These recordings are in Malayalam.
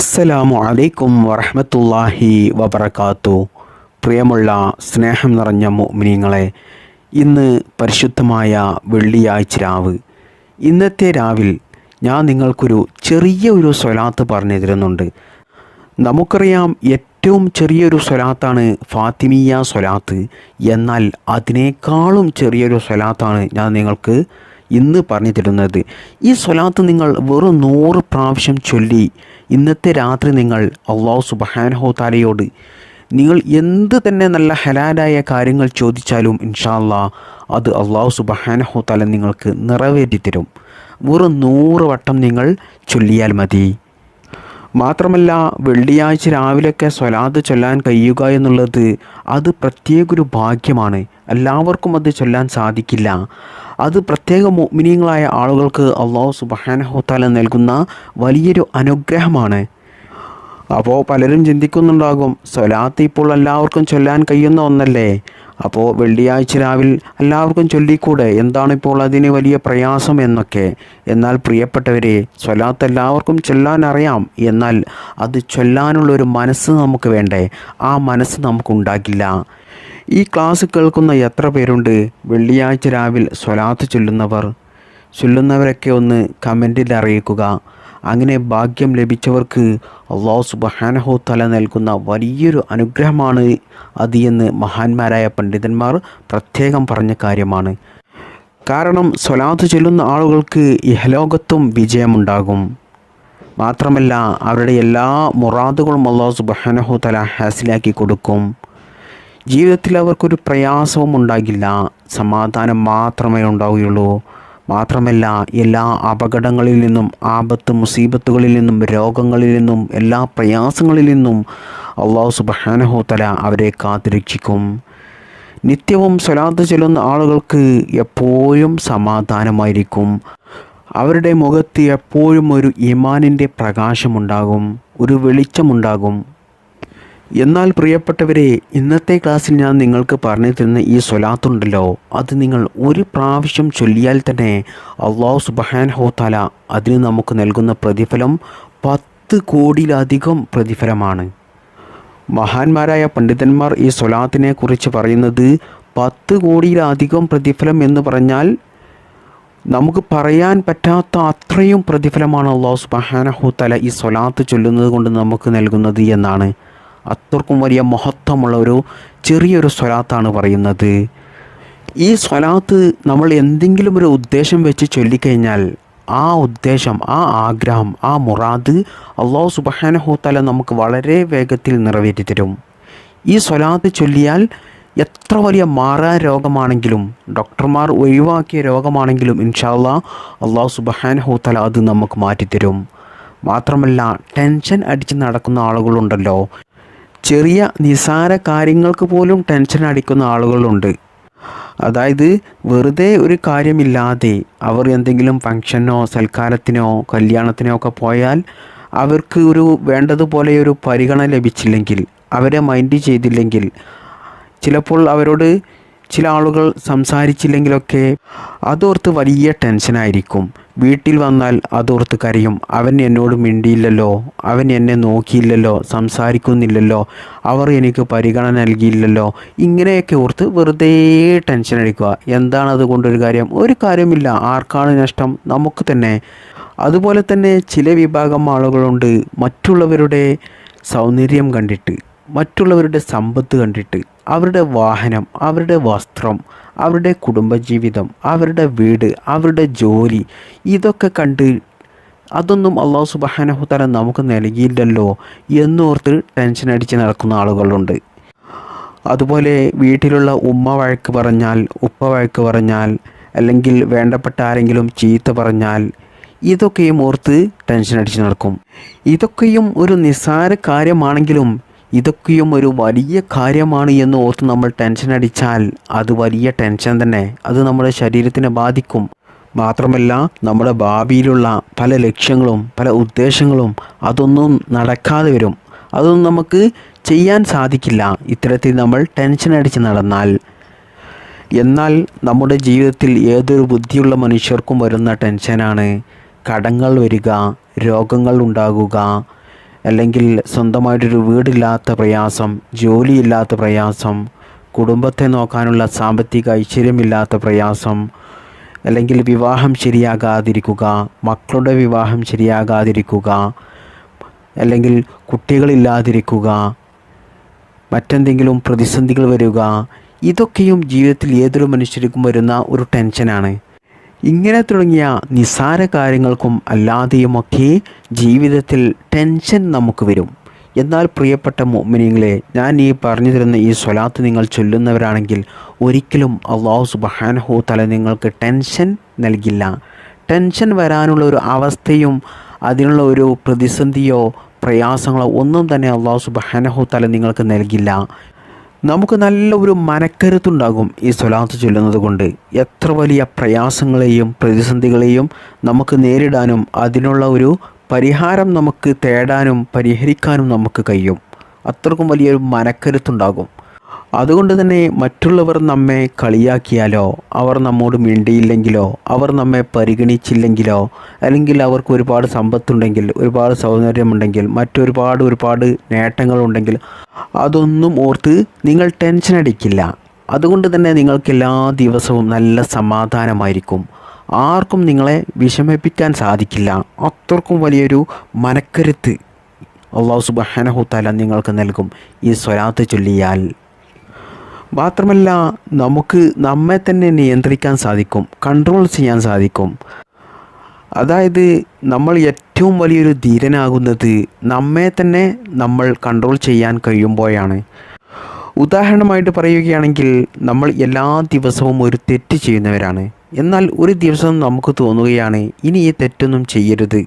അസ്സലാമു അലൈക്കും വറഹ്മത്തുള്ളാഹി വബറകാത്തു. പ്രിയമുള്ള സ്നേഹം നിറഞ്ഞ മുഅ്മിനീങ്ങളെ, ഇന്ന് പരിശുദ്ധമായ വെള്ളിയാഴ്ച രാവ്. ഇന്നത്തെ രാവിൽ ഞാൻ നിങ്ങൾക്കൊരു ചെറിയ സ്വലാത്ത് പറഞ്ഞു തരുന്നുണ്ട്. നമുക്കറിയാം, ഏറ്റവും ചെറിയൊരു സ്വലാത്താണ് ഫാത്തിമിയ സ്വലാത്ത്. എന്നാൽ അതിനേക്കാളും ചെറിയൊരു സ്വലാത്താണ് ഞാൻ നിങ്ങൾക്ക് ഇന്ന് പറഞ്ഞു തരുന്നത്. ഈ സ്വലാത്ത് നിങ്ങൾ വെറും 100 പ്രാവശ്യം ചൊല്ലി ഇന്നത്തെ രാത്രി നിങ്ങൾ അല്ലാഹു സുബ്ഹാനഹു തആലയോട് നിങ്ങൾ എന്ത് തന്നെ നല്ല ഹലാലായ കാര്യങ്ങൾ ചോദിച്ചാലും ഇൻഷാ അല്ലാഹ് അത് അല്ലാഹു സുബ്ഹാനഹു തആല നിങ്ങൾക്ക് നിറവേറ്റിത്തരും. വെറും 100 വട്ടം നിങ്ങൾ ചൊല്ലിയാൽ മതി. മാത്രമല്ല, വെള്ളിയാഴ്ച രാവിലെയൊക്കെ സ്വലാത്ത് ചൊല്ലാൻ കഴിയുക എന്നുള്ളത് അത് പ്രത്യേക ഒരു ഭാഗ്യമാണ്. എല്ലാവർക്കും അത് ചൊല്ലാൻ സാധിക്കില്ല. അത് പ്രത്യേക മുഅ്മിനീങ്ങളായ ആളുകൾക്ക് അല്ലാഹു സുബ്ഹാനഹു തആല നൽകുന്ന വലിയൊരു അനുഗ്രഹമാണ്. അപ്പോൾ പലരും ചിന്തിക്കുന്നുണ്ടാകും, സ്വലാത്ത് ഇപ്പോൾ എല്ലാവർക്കും ചൊല്ലാൻ കഴിയുന്ന ഒന്നല്ലേ, അപ്പോൾ വെള്ളിയാഴ്ച രാവിലെ എല്ലാവർക്കും ചൊല്ലിക്കൂടെ, എന്താണിപ്പോൾ അതിന് വലിയ പ്രയാസം എന്നൊക്കെ. എന്നാൽ പ്രിയപ്പെട്ടവരെ, സ്വലാത്ത് എല്ലാവർക്കും ചൊല്ലാൻ അറിയാം. എന്നാൽ അത് ചൊല്ലാനുള്ളൊരു മനസ്സ് നമുക്ക് വേണ്ടേ? ആ മനസ്സ് നമുക്കുണ്ടാകില്ല. ഈ ക്ലാസ് കേൾക്കുന്ന എത്ര പേരുണ്ട് വെള്ളിയാഴ്ച രാവിലെ സ്വലാത്ത് ചൊല്ലുന്നവരൊക്കെ ഒന്ന് കമൻറ്റിൽ അറിയിക്കുക. അങ്ങനെ ഭാഗ്യം ലഭിച്ചവർക്ക് അല്ലാഹു സുബ്ഹാനഹു തആല നൽകുന്ന വലിയൊരു അനുഗ്രഹമാണ് അത് എന്ന് മഹാന്മാരായ പണ്ഡിതന്മാർ പ്രത്യേകം പറഞ്ഞ കാര്യമാണ്. കാരണം സ്വലാത്ത് ചൊല്ലുന്ന ആളുകൾക്ക് ഇഹലോകത്തും വിജയമുണ്ടാകും. മാത്രമല്ല, അവരുടെ എല്ലാ മുറാദുകളും അല്ലാഹു സുബ്ഹാനഹു തആല ഹാസിലാക്കി കൊടുക്കും. ജീവിതത്തിൽ അവർക്കൊരു പ്രയാസവും ഉണ്ടാകില്ല, സമാധാനം മാത്രമേ ഉണ്ടാവുകയുള്ളൂ. മാത്രമല്ല, എല്ലാ അപകടങ്ങളിൽ നിന്നും, ആപത്ത് മുസീബത്തുകളിൽ നിന്നും, രോഗങ്ങളിൽ നിന്നും, എല്ലാ പ്രയാസങ്ങളിൽ നിന്നും അല്ലാഹു സുബ്ഹാനഹു തആല അവരെ കാത്തുരക്ഷിക്കും. നിത്യവും സ്വലാത്ത് ചൊല്ലുന്ന ആളുകൾക്ക് എപ്പോഴും സമാധാനമായിരിക്കും. അവരുടെ മുഖത്ത് എപ്പോഴും ഒരു ഈമാനിൻ്റെ പ്രകാശമുണ്ടാകും, ഒരു വെളിച്ചമുണ്ടാകും. എന്നാൽ പ്രിയപ്പെട്ടവരെ, ഇന്നത്തെ ക്ലാസ്സിൽ ഞാൻ നിങ്ങൾക്ക് പറഞ്ഞു തരുന്ന ഈ സ്വലാത്തുണ്ടല്ലോ, അത് നിങ്ങൾ ഒരു പ്രാവശ്യം ചൊല്ലിയാൽ തന്നെ അല്ലാഹു സുബ്ഹാനഹു തആല അതിന് നമുക്ക് നൽകുന്ന പ്രതിഫലം 10 കോടിയിലധികം പ്രതിഫലമാണ്. മഹാന്മാരായ പണ്ഡിതന്മാർ ഈ സ്വലാത്തിനെ കുറിച്ച് പറയുന്നത് 10 കോടിയിലധികം പ്രതിഫലം എന്ന് പറഞ്ഞാൽ നമുക്ക് പറയാൻ പറ്റാത്ത അത്രയും പ്രതിഫലമാണ് അല്ലാഹു സുബ്ഹാനഹു തആല ഈ സ്വലാത്ത് ചൊല്ലുന്നത് കൊണ്ട് നമുക്ക് നൽകുന്നത് എന്നാണ്. അത്രക്കും വലിയ മഹത്വമുള്ള ഒരു ചെറിയൊരു സ്വലാത്താണ് പറയുന്നത്. ഈ സ്വലാത്ത് നമ്മൾ എന്തെങ്കിലും ഒരു ഉദ്ദേശം വെച്ച് ചൊല്ലിക്കഴിഞ്ഞാൽ ആ ഉദ്ദേശം, ആ ആഗ്രഹം, ആ മുറാദ് അല്ലാഹു സുബ്ഹാനഹു തആല നമുക്ക് വളരെ വേഗത്തിൽ നിറവേറ്റി തരും. ഈ സ്വലാത്ത് ചൊല്ലിയാൽ എത്ര വലിയ മാറാ രോഗമാണെങ്കിലും, ഡോക്ടർമാർ ഒഴിവാക്കിയ രോഗമാണെങ്കിലും ഇൻഷാ അല്ലാഹ് അല്ലാഹു സുബ്ഹാനഹു തആല അത് നമുക്ക് മാറ്റിത്തരും. മാത്രമല്ല, ടെൻഷൻ അടിച്ച് നടക്കുന്ന ആളുകളുണ്ടല്ലോ, ചെറിയ നിസാര കാര്യങ്ങൾക്ക് പോലും ടെൻഷൻ അടിക്കുന്ന ആളുകളുണ്ട്. അതായത് വെറുതെ ഒരു കാര്യമില്ലാതെ അവർ എന്തെങ്കിലും ഫംഗ്ഷനോ സൽക്കാരത്തിനോ കല്യാണത്തിനോ ഒക്കെ പോയാൽ അവർക്ക് വേണ്ടതുപോലെ ഒരു പരിഗണന ലഭിച്ചില്ലെങ്കിൽ, അവരെ മൈൻഡ് ചെയ്തില്ലെങ്കിൽ, ചിലപ്പോൾ അവരോട് ചില ആളുകൾ സംസാരിച്ചില്ലെങ്കിലൊക്കെ അതോർത്ത് വലിയ ടെൻഷനായിരിക്കും. വീട്ടിൽ വന്നാൽ അതോർത്ത് കരയും. അവൻ എന്നോട് മിണ്ടിയില്ലല്ലോ, അവൻ എന്നെ നോക്കിയില്ലല്ലോ, സംസാരിക്കുന്നില്ലല്ലോ, അവർ എനിക്ക് പരിഗണന നൽകിയില്ലല്ലോ, ഇങ്ങനെയൊക്കെ ഓർത്ത് വെറുതെ ടെൻഷൻ അടിക്കുക. എന്താണ് അതുകൊണ്ടൊരു കാര്യം? ഒരു കാര്യമില്ല. ആർക്കാണ് നഷ്ടം? നമുക്ക് തന്നെ. അതുപോലെ തന്നെ ചില വിഭാഗം ആളുകളുണ്ട്, മറ്റുള്ളവരുടെ സൗന്ദര്യം കണ്ടിട്ട്, മറ്റുള്ളവരുടെ സമ്പത്ത് കണ്ടിട്ട്, അവരുടെ വാഹനം, അവരുടെ വസ്ത്രം, അവരുടെ കുടുംബജീവിതം, അവരുടെ വീട്, അവരുടെ ജോലി, ഇതൊക്കെ കണ്ട് അതൊന്നും അല്ലാഹു സുബ്ഹാനഹു തആല നമുക്ക് നൽകിയില്ലല്ലോ എന്നോർത്ത് ടെൻഷൻ അടിച്ച് നടക്കുന്ന ആളുകളുണ്ട്. അതുപോലെ വീട്ടിലുള്ള ഉമ്മ വഴക്ക് പറഞ്ഞാൽ, ഉപ്പ വഴക്ക് പറഞ്ഞാൽ, അല്ലെങ്കിൽ വേണ്ടപ്പെട്ട ആരെങ്കിലും ചീത്ത പറഞ്ഞാൽ, ഇതൊക്കെയും ഓർത്ത് ടെൻഷൻ അടിച്ച് നടക്കും. ഇതൊക്കെയും ഒരു നിസ്സാര കാര്യമാണെങ്കിലും ഇതൊക്കെയും ഒരു വലിയ കാര്യമാണ് എന്ന് ഓർത്ത് നമ്മൾ ടെൻഷൻ അടിച്ചാൽ അത് വലിയ ടെൻഷൻ തന്നെ. അത് നമ്മുടെ ശരീരത്തിനെ ബാധിക്കും. മാത്രമല്ല, നമ്മുടെ ഭാവിയിലുള്ള പല ലക്ഷ്യങ്ങളും പല ഉദ്ദേശങ്ങളും അതൊന്നും നടക്കാതെ വരും. അതൊന്നും നമുക്ക് ചെയ്യാൻ സാധിക്കില്ല ഇത്തരത്തിൽ നമ്മൾ ടെൻഷൻ അടിച്ച് നടന്നാൽ. എന്നാൽ നമ്മുടെ ജീവിതത്തിൽ ഏതൊരു ബുദ്ധിയുള്ള മനുഷ്യർക്കും വരുന്ന ടെൻഷനാണ് കടങ്ങൾ വരിക, രോഗങ്ങൾ ഉണ്ടാകുക, അല്ലെങ്കിൽ സ്വന്തമായിട്ടൊരു വീടില്ലാത്ത പ്രയാസം, ജോലിയില്ലാത്ത പ്രയാസം, കുടുംബത്തെ നോക്കാനുള്ള സാമ്പത്തിക ഐശ്വര്യമില്ലാത്ത പ്രയാസം, അല്ലെങ്കിൽ വിവാഹം ശരിയാകാതിരിക്കുക, മക്കളുടെ വിവാഹം ശരിയാകാതിരിക്കുക, അല്ലെങ്കിൽ കുട്ടികളില്ലാതിരിക്കുക, മറ്റെന്തെങ്കിലും പ്രതിസന്ധികൾ വരിക, ഇതൊക്കെയും ജീവിതത്തിൽ ഏതൊരു മനുഷ്യർക്കും വരുന്ന ഒരു ടെൻഷനാണ്. ഇങ്ങനെ തുടങ്ങിയ നിസ്സാര കാര്യങ്ങൾക്കും അല്ലാതെയുമൊക്കെ ജീവിതത്തിൽ ടെൻഷൻ നമുക്ക് വരും. എന്നാൽ പ്രിയപ്പെട്ട മുഅ്മിനീങ്ങളെ, ഞാൻ ഈ പറഞ്ഞു തരുന്ന ഈ സ്വലാത്ത് നിങ്ങൾ ചൊല്ലുന്നവരാണെങ്കിൽ ഒരിക്കലും അല്ലാഹു സുബ്ഹാനഹു തആല നിങ്ങൾക്ക് ടെൻഷൻ നൽകില്ല. ടെൻഷൻ വരാനുള്ള ഒരു അവസ്ഥയും അതിനുള്ള ഒരു പ്രതിസന്ധിയോ പ്രയാസങ്ങളോ ഒന്നും തന്നെ അല്ലാഹു സുബ്ഹാനഹു തആല നിങ്ങൾക്ക് നൽകില്ല. നമുക്ക് നല്ല ഒരു മനക്കരുത്തുണ്ടാകും ഈ സ്വലാത്ത് ചൊല്ലുന്നത് കൊണ്ട്. എത്ര വലിയ പ്രയാസങ്ങളെയും പ്രതിസന്ധികളെയും നമുക്ക് നേരിടാനും അതിനുള്ള ഒരു പരിഹാരം നമുക്ക് തേടാനും പരിഹരിക്കാനും നമുക്ക് കഴിയും. അത്രക്കും വലിയൊരു മനക്കരുത്തുണ്ടാകും. അതുകൊണ്ട് തന്നെ മറ്റുള്ളവർ നമ്മെ കളിയാക്കിയാലോ, അവർ നമ്മോട് മിണ്ടിയില്ലെങ്കിലോ, അവർ നമ്മെ പരിഗണിച്ചില്ലെങ്കിലോ, അല്ലെങ്കിൽ അവർക്ക് ഒരുപാട് സമ്പത്തുണ്ടെങ്കിൽ, ഒരുപാട് സൗന്ദര്യമുണ്ടെങ്കിൽ, ഒരുപാട് നേട്ടങ്ങളുണ്ടെങ്കിൽ അതൊന്നും ഓർത്ത് നിങ്ങൾ ടെൻഷൻ അടിക്കില്ല. അതുകൊണ്ട് തന്നെ നിങ്ങൾക്ക് എല്ലാ ദിവസവും നല്ല സമാധാനമായിരിക്കും. ആർക്കും നിങ്ങളെ വിഷമിപ്പിക്കാൻ സാധിക്കില്ല. അത്രക്കും വലിയൊരു മനക്കരുത്ത് അല്ലാഹു സുബ്ഹാനഹു തആല നിങ്ങൾക്ക് നൽകും ഈ സ്വലാത്ത് ചൊല്ലിയാൽ. മാത്രമല്ല നമുക്ക് നമ്മെ തന്നെ നിയന്ത്രിക്കാൻ സാധിക്കും, കൺട്രോൾ ചെയ്യാൻ സാധിക്കും. അതായത് നമ്മൾ ഏറ്റവും വലിയൊരു ധീരനാകുന്നത് നമ്മെ തന്നെ നമ്മൾ കൺട്രോൾ ചെയ്യാൻ കഴിയുമ്പോഴാണ്. ഉദാഹരണമായിട്ട് പറയുകയാണെങ്കിൽ, നമ്മൾ എല്ലാ ദിവസവും ഒരു തെറ്റ് ചെയ്യുന്നവരാണ്. എന്നാൽ ഒരു ദിവസം നമുക്ക് തോന്നുകയാണ് ഇനി ഈ തെറ്റൊന്നും ചെയ്യരുത്,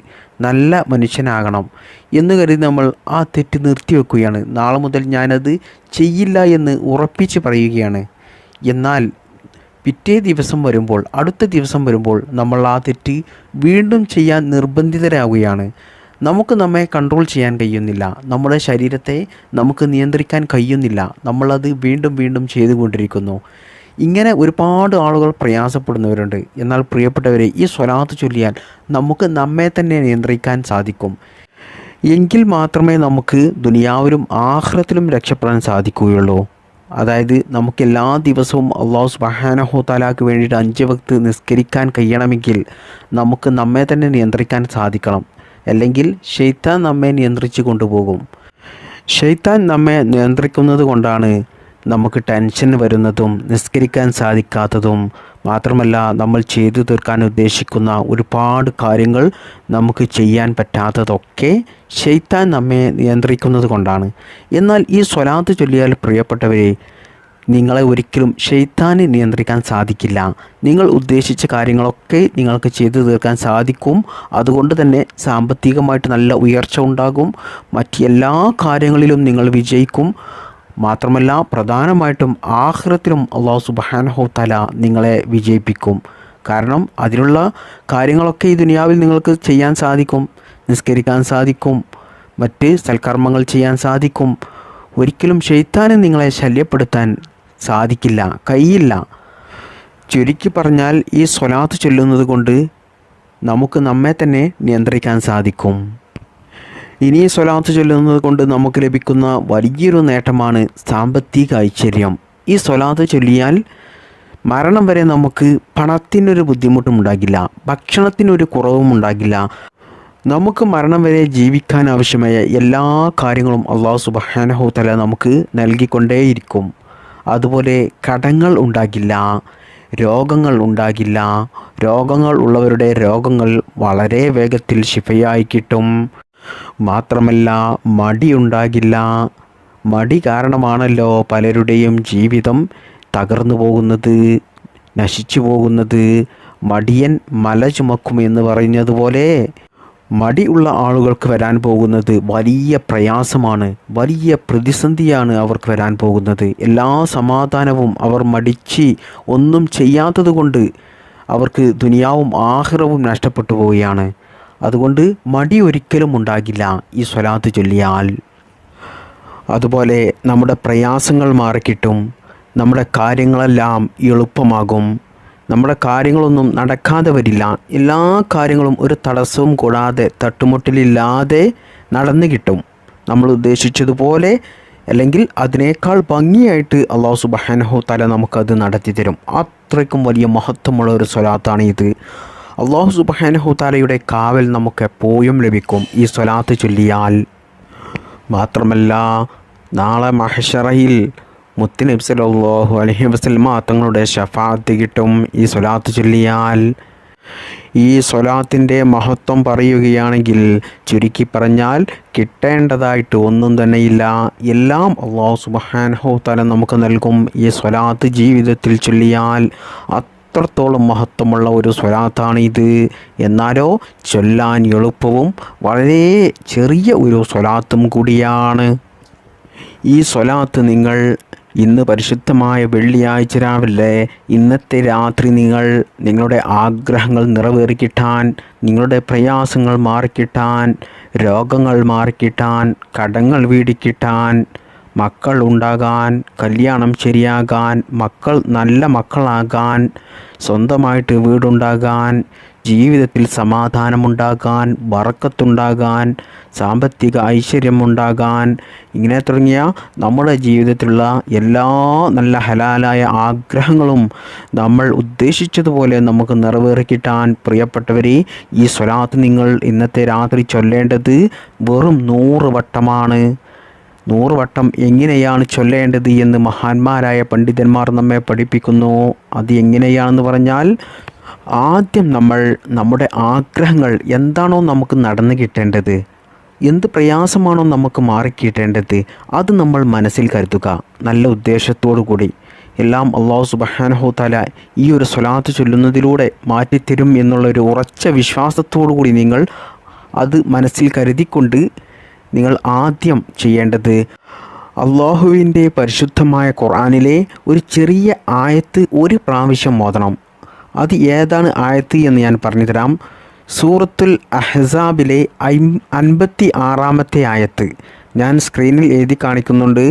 നല്ല മനുഷ്യനാകണം എന്ന് കരുതി നമ്മൾ ആ തെറ്റ് നിർത്തിവെക്കുകയാണ്. നാളെ മുതൽ ഞാനത് ചെയ്യില്ല എന്ന് ഉറപ്പിച്ച് പറയുകയാണ്. എന്നാൽ പിറ്റേ ദിവസം വരുമ്പോൾ, അടുത്ത ദിവസം വരുമ്പോൾ നമ്മൾ ആ തെറ്റ് വീണ്ടും ചെയ്യാൻ നിർബന്ധിതരാകുകയാണ്. നമുക്ക് നമ്മെ കൺട്രോൾ ചെയ്യാൻ കഴിയുന്നില്ല, നമ്മുടെ ശരീരത്തെ നമുക്ക് നിയന്ത്രിക്കാൻ കഴിയുന്നില്ല, നമ്മളത് വീണ്ടും വീണ്ടും ചെയ്തുകൊണ്ടിരിക്കുന്നു. ഇങ്ങനെ ഒരുപാട് ആളുകൾ പ്രയാസപ്പെടുന്നവരുണ്ട്. എന്നാൽ പ്രിയപ്പെട്ടവരെ, ഈ സ്വലാത്ത് ചൊല്ലിയാൽ നമുക്ക് നമ്മെ തന്നെ നിയന്ത്രിക്കാൻ സാധിക്കും. എങ്കിൽ മാത്രമേ നമുക്ക് ദുനിയാവിലും ആഖിറത്തിലും രക്ഷപ്പെടാൻ സാധിക്കുകയുള്ളൂ. അതായത് നമുക്ക് എല്ലാ ദിവസവും അല്ലാഹു സുബ്ഹാനഹു തആലക്ക് വേണ്ടിയിട്ട് 5 വക്ത് നിസ്കരിക്കാൻ കഴിയണമെങ്കിൽ നമുക്ക് നമ്മെ തന്നെ നിയന്ത്രിക്കാൻ സാധിക്കണം. അല്ലെങ്കിൽ ശൈത്താൻ നമ്മെ നിയന്ത്രിച്ചു കൊണ്ടുപോകും. ശൈത്താൻ നമ്മെ നിയന്ത്രിക്കുന്നത് കൊണ്ടാണ് നമുക്ക് ടെൻഷൻ വരുന്നതും നിസ്കരിക്കാൻ സാധിക്കാത്തതും. മാത്രമല്ല നമ്മൾ ചെയ്തു തീർക്കാൻ ഉദ്ദേശിക്കുന്ന ഒരുപാട് കാര്യങ്ങൾ നമുക്ക് ചെയ്യാൻ പറ്റാത്തതൊക്കെ ശൈത്താൻ നമ്മെ നിയന്ത്രിക്കുന്നത് കൊണ്ടാണ്. എന്നാൽ ഈ സ്വലാത്ത് ചൊല്ലിയാൽ പ്രിയപ്പെട്ടവരെ, നിങ്ങളെ ഒരിക്കലും ശൈത്താന് നിയന്ത്രിക്കാൻ സാധിക്കില്ല. നിങ്ങൾ ഉദ്ദേശിച്ച കാര്യങ്ങളൊക്കെ നിങ്ങൾക്ക് ചെയ്തു തീർക്കാൻ സാധിക്കും. അതുകൊണ്ട് തന്നെ സാമ്പത്തികമായിട്ട് നല്ല ഉയർച്ച ഉണ്ടാകും. മറ്റ് എല്ലാ കാര്യങ്ങളിലും നിങ്ങൾ വിജയിക്കും. മാത്രമല്ല പ്രധാനമായിട്ടും ആഖിറത്തിലും അല്ലാഹു സുബ്ഹാനഹു തആല നിങ്ങളെ വിജയിപ്പിക്കും. കാരണം അതിനുള്ള കാര്യങ്ങളൊക്കെ ഈ ദുനിയാവിൽ നിങ്ങൾക്ക് ചെയ്യാൻ സാധിക്കും. നിസ്കരിക്കാൻ സാധിക്കും, മറ്റ് സൽക്കർമ്മങ്ങൾ ചെയ്യാൻ സാധിക്കും. ഒരിക്കലും ശൈത്താന് നിങ്ങളെ ശല്യപ്പെടുത്താൻ സാധിക്കില്ല, കഴിയില്ല. ചുരുക്കി പറഞ്ഞാൽ ഈ സ്വലാത്ത് ചൊല്ലുന്നത് കൊണ്ട് നമുക്ക് നമ്മെ തന്നെ നിയന്ത്രിക്കാൻ സാധിക്കും. ഇനി സ്വലാത്ത് ചൊല്ലുന്നത് കൊണ്ട് നമുക്ക് ലഭിക്കുന്ന വലിയൊരു നേട്ടമാണ് സാമ്പത്തിക ഐശ്വര്യം. ഈ സ്വലാത്ത് ചൊല്ലിയാൽ മരണം വരെ നമുക്ക് പണത്തിനൊരു ബുദ്ധിമുട്ടും ഉണ്ടാകില്ല, ഭക്ഷണത്തിനൊരു കുറവും ഉണ്ടാകില്ല. നമുക്ക് മരണം വരെ ജീവിക്കാൻ ആവശ്യമായ എല്ലാ കാര്യങ്ങളും അല്ലാഹു സുബ്ഹാനഹു തആല നമുക്ക് നൽകിക്കൊണ്ടേയിരിക്കും. അതുപോലെ കടങ്ങൾ ഉണ്ടാകില്ല, രോഗങ്ങൾ ഉണ്ടാകില്ല. രോഗങ്ങൾ ഉള്ളവരുടെ രോഗങ്ങൾ വളരെ വേഗത്തിൽ ശിഫയായി കിട്ടും. മാത്രമല്ല മടിയുണ്ടാകില്ല. മടി കാരണമാണല്ലോ പലരുടെയും ജീവിതം തകർന്നു പോകുന്നത്, നശിച്ചു പോകുന്നത്. മടിയൻ മല ചുമക്കും എന്ന് പറയുന്നതുപോലെ മടി ഉള്ള ആളുകൾക്ക് വരാൻ പോകുന്നത് വലിയ പ്രയാസമാണ്, വലിയ പ്രതിസന്ധിയാണ് അവർക്ക് വരാൻ പോകുന്നത്. എല്ലാ സമാധാനവും അവർ മടിച്ച് ഒന്നും ചെയ്യാത്തത് കൊണ്ട് അവർക്ക് ദുനിയാവും ആഖിറവും നഷ്ടപ്പെട്ടു പോവുകയാണ്. അതുകൊണ്ട് മടി ഒരിക്കലും ഉണ്ടാകില്ല ഈ സ്വലാത്ത് ചൊല്ലിയാൽ. അതുപോലെ നമ്മുടെ പ്രയാസങ്ങൾ മാറിക്കിട്ടും, നമ്മുടെ കാര്യങ്ങളെല്ലാം എളുപ്പമാകും, നമ്മുടെ കാര്യങ്ങളൊന്നും നടക്കാതെ വരില്ല. എല്ലാ കാര്യങ്ങളും ഒരു തടസ്സവും കൂടാതെ തട്ടുമുട്ടലില്ലാതെ നടന്നു കിട്ടും. നമ്മൾ ഉദ്ദേശിച്ചതുപോലെ അല്ലെങ്കിൽ അതിനേക്കാൾ ഭംഗിയായിട്ട് അള്ളാഹു സുബ്ഹാനഹു തആല നമുക്കത് നടത്തി തരും. അത്രയ്ക്കും വലിയ മഹത്വമുള്ള ഒരു സ്വലാത്താണ് ഇത്. അള്ളാഹു സുബ്ഹാനഹു തആലയുടെ കാവൽ നമുക്ക് എപ്പോഴും ലഭിക്കും ഈ സ്വലാത്ത് ചൊല്ലിയാൽ. മാത്രമല്ല നാളെ മഹ്ശറയിൽ മുത്തുനബി സല്ലല്ലാഹു അലൈഹി വസല്ലമ തങ്ങളുടെ ശഫാഅത്ത് കിട്ടും ഈ സ്വലാത്ത് ചൊല്ലിയാൽ. ഈ സ്വലാത്തിൻ്റെ മഹത്വം പറയുകയാണെങ്കിൽ ചുരുക്കി പറഞ്ഞാൽ കിട്ടേണ്ടതായിട്ട് ഒന്നും തന്നെയില്ല. എല്ലാം അല്ലാഹു സുബ്ഹാനഹു തആല നമുക്ക് നൽകും ഈ സ്വലാത്ത് ജീവിതത്തിൽ ചൊല്ലിയാൽ. അത്രത്തോളം മഹത്വമുള്ള ഒരു സ്വലാത്താണ് ഇത്. എന്നാലോ ചൊല്ലാൻ എളുപ്പവും വളരെ ചെറിയ ഒരു സ്വലാത്തും കൂടിയാണ്. ഈ സ്വലാത്ത് നിങ്ങൾ ഇന്ന് പരിശുദ്ധമായ വെള്ളിയാഴ്ച രാവിലെ ഇന്നത്തെ രാത്രി നിങ്ങളുടെ ആഗ്രഹങ്ങൾ നിറവേറിക്കിട്ടാൻ, നിങ്ങളുടെ പ്രയാസങ്ങൾ മാറിക്കിട്ടാൻ, രോഗങ്ങൾ മാറിക്കിട്ടാൻ, കടങ്ങൾ വീടിക്കിട്ടാൻ, മക്കൾ ഉണ്ടാകാൻ, കല്യാണം ശരിയാകാൻ, മക്കൾ നല്ല മക്കളാകാൻ, സ്വന്തമായിട്ട് വീടുണ്ടാകാൻ, ജീവിതത്തിൽ സമാധാനമുണ്ടാകാൻ, ബറക്കത്തുണ്ടാകാൻ, സാമ്പത്തിക ഐശ്വര്യമുണ്ടാകാൻ, ഇങ്ങനെ തുടങ്ങിയ നമ്മുടെ ജീവിതത്തിലുള്ള എല്ലാ നല്ല ഹലാലായ ആഗ്രഹങ്ങളും നമ്മൾ ഉദ്ദേശിച്ചതുപോലെ നമുക്ക് നിറവേറിക്കിട്ടാൻ പ്രിയപ്പെട്ടവരെ ഈ സ്വലാത്ത് നിങ്ങൾ ഇന്നത്തെ രാത്രി ചൊല്ലേണ്ടത് വെറും 100 വട്ടമാണ്. 100 വട്ടം എങ്ങനെയാണ് ചൊല്ലേണ്ടത് എന്ന് മഹാന്മാരായ പണ്ഡിതന്മാർ നമ്മെ പഠിപ്പിക്കുന്നു. അത് എങ്ങനെയാണെന്ന് പറഞ്ഞാൽ, ആദ്യം നമ്മൾ നമ്മുടെ ആഗ്രഹങ്ങൾ എന്താണോ നമുക്ക് നടന്നു കിട്ടേണ്ടത്, എന്ത് പ്രയാസമാണോ നമുക്ക് മാറിക്കിട്ടേണ്ടത്, അത് നമ്മൾ മനസ്സിൽ കരുതുക. നല്ല ഉദ്ദേശത്തോടു കൂടി എല്ലാം അല്ലാഹു സുബ്ഹാനഹു തആല ഈ ഒരു സ്വലാത്ത് ചൊല്ലുന്നതിലൂടെ മാറ്റിത്തരും എന്നുള്ളൊരു ഉറച്ച വിശ്വാസത്തോടു കൂടി നിങ്ങൾ അത് മനസ്സിൽ കരുതിക്കൊണ്ട് നിങ്ങൾ ആദ്യം ചെയ്യേണ്ടത് അള്ളാഹുവിൻ്റെ പരിശുദ്ധമായ ഖുർആനിലെ ഒരു ചെറിയ ആയത്ത് ഒരു പ്രാവശ്യം ഓതണം. അത് ഏതാണ് ആയത്ത് എന്ന് ഞാൻ പറഞ്ഞു തരാം. സൂറത്തുൽ അഹ്സാബിലെ 56-ാമത്തെ ആയത്ത് ഞാൻ സ്ക്രീനിൽ എഴുതി കാണിക്കുന്നുണ്ട്.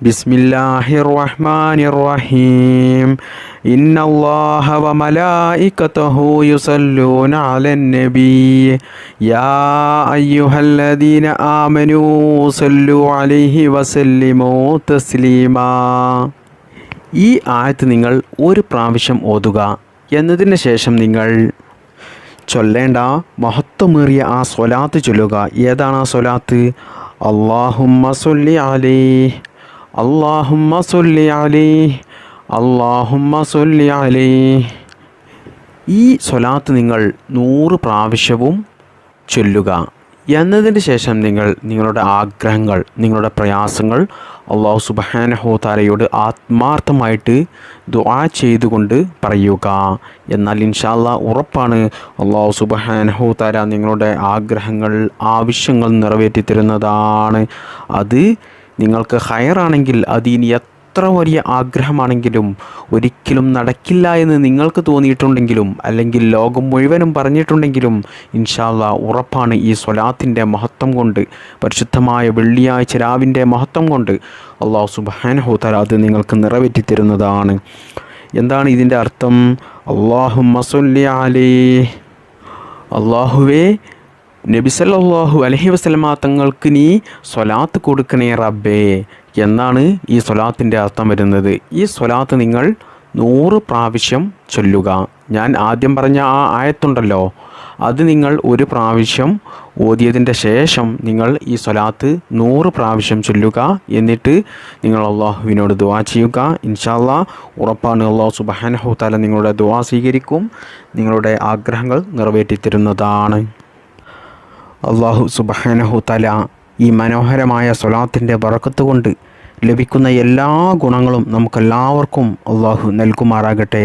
ബിസ്മില്ലാഹിർ റഹ്മാനിർ റഹീം. ഇന്നല്ലാഹ വമലായികതഹു യുസല്ലൂന അലൻ നബി യാ അയ്യുഹല്ലദീന ആമനൂ സല്ലു അലൈഹി വസല്ലിമൂ തസ്ലീമാ. ഈ ആയത്ത് നിങ്ങൾ ഒരു പ്രാവശ്യം ഓതുക. എന്നതിന് ശേഷം നിങ്ങൾ ചൊല്ലേണ്ട മഹത്വമേറിയ ആ സ്വലാത്ത് ചൊല്ലുക. ഏതാണ് ആ സ്വലാത്ത്? അല്ലാഹുമ്മ സ്വല്ലി അലൈഹി, അല്ലാഹുമ്മ സ്വല്ലി അലൈഹി, അല്ലാഹുമ്മ സ്വല്ലി അലൈഹി. ഈ സ്വലാത്ത് നിങ്ങൾ 100 പ്രാവശ്യവും ചൊല്ലുക. എന്നതിന് ശേഷം നിങ്ങൾ നിങ്ങളുടെ ആഗ്രഹങ്ങൾ, നിങ്ങളുടെ പ്രയാസങ്ങൾ അല്ലാഹു സുബ്ഹാനഹു തആലയോട് ആത്മാർത്ഥമായിട്ട് ദുആ ചെയ്തുകൊണ്ട് പറയുക. എന്നാൽ ഇൻഷാ അല്ലാഹ് ഉറപ്പാണ് അല്ലാഹു സുബ്ഹാനഹു തആല നിങ്ങളുടെ ആഗ്രഹങ്ങൾ, ആവശ്യങ്ങൾ നിറവേറ്റി തരുന്നതാണ്. അത് നിങ്ങൾക്ക് ഖൈറാണെങ്കിൽ അത് ഇനി എത്ര വലിയ ആഗ്രഹമാണെങ്കിലും ഒരിക്കലും നടക്കില്ല എന്ന് നിങ്ങൾക്ക് തോന്നിയിട്ടുണ്ടെങ്കിലും അല്ലെങ്കിൽ ലോകം മുഴുവനും പറഞ്ഞിട്ടുണ്ടെങ്കിലും ഇൻഷാ അല്ലാഹ് ഉറപ്പാണ് ഈ സ്വലാത്തിൻ്റെ മഹത്വം കൊണ്ട്, പരിശുദ്ധമായ വെള്ളിയാഴ്ച രാവിൻ്റെ മഹത്വം കൊണ്ട് അല്ലാഹു സുബ്ഹാനഹു തആല അത് നിങ്ങൾക്ക് നിറവേറ്റി തരുന്നതാണ്. എന്താണ് ഇതിൻ്റെ അർത്ഥം? അല്ലാഹുമ്മ സ്വല്ലി അലൈഹി, അല്ലാഹുവേ നബി സല്ലല്ലാഹു അലൈഹി വസല്ലമ തങ്ങൾക്ക് നീ സ്വലാത്ത് കൊടുക്കണേ റബ്ബേ എന്നാണ് ഈ സ്വലാത്തിൻ്റെ അർത്ഥം വരുന്നത്. ഈ സ്വലാത്ത് നിങ്ങൾ 100 പ്രാവശ്യം ചൊല്ലുക. ഞാൻ ആദ്യം പറഞ്ഞ ആ ആയത്തുണ്ടല്ലോ, അത് നിങ്ങൾ ഒരു പ്രാവശ്യം ഓതിയതിൻ്റെ ശേഷം നിങ്ങൾ ഈ സ്വലാത്ത് 100 പ്രാവശ്യം ചൊല്ലുക. എന്നിട്ട് നിങ്ങൾ അള്ളാഹുവിനോട് ദുആ ചെയ്യുക. ഇൻഷാ അല്ലാഹ് ഉറപ്പാണ് അല്ലാഹു സുബ്ഹാനഹു തആല നിങ്ങളുടെ ദുആ സ്വീകരിക്കും, നിങ്ങളുടെ ആഗ്രഹങ്ങൾ നിറവേറ്റി തരുന്നതാണ്. അല്ലാഹു സുബ്ഹാനഹു തആല ഈ മനോഹരമായ സ്വലാത്തിൻ്റെ ബറക്കത്ത് കൊണ്ട് ലഭിക്കുന്ന എല്ലാ ഗുണങ്ങളും നമുക്കെല്ലാവർക്കും അള്ളാഹു നൽകുമാറാകട്ടെ.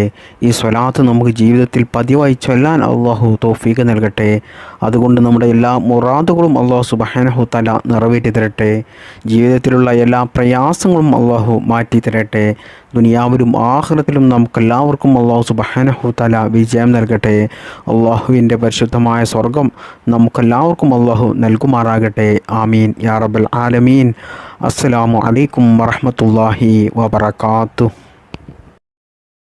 ഈ സ്വലാത്ത് നമുക്ക് ജീവിതത്തിൽ പതിവായി ചൊല്ലാൻ അള്ളാഹു തൗഫീഖ് നൽകട്ടെ. അതുകൊണ്ട് നമ്മുടെ എല്ലാ മുറാദുകളും അള്ളാഹു സുബ്ഹാനഹു തആല നിറവേറ്റി തരട്ടെ. ജീവിതത്തിലുള്ള എല്ലാ പ്രയാസങ്ങളും അള്ളാഹു മാറ്റി തരട്ടെ. ദുനിയാവിലും ആഖിറത്തിലും നമുക്കെല്ലാവർക്കും അള്ളാഹു സുബ്ഹാനഹു തആല വിജയം നൽകട്ടെ. അള്ളാഹുവിൻ്റെ പരിശുദ്ധമായ സ്വർഗം നമുക്കെല്ലാവർക്കും അള്ളാഹു നൽകുമാറാകട്ടെ. ആമീൻ യാ റബ്ബൽ ആലമീൻ. അസ്സലാമു അലൈക്കും വറഹ്മത്തുള്ളാഹി വബറകാതുഹു.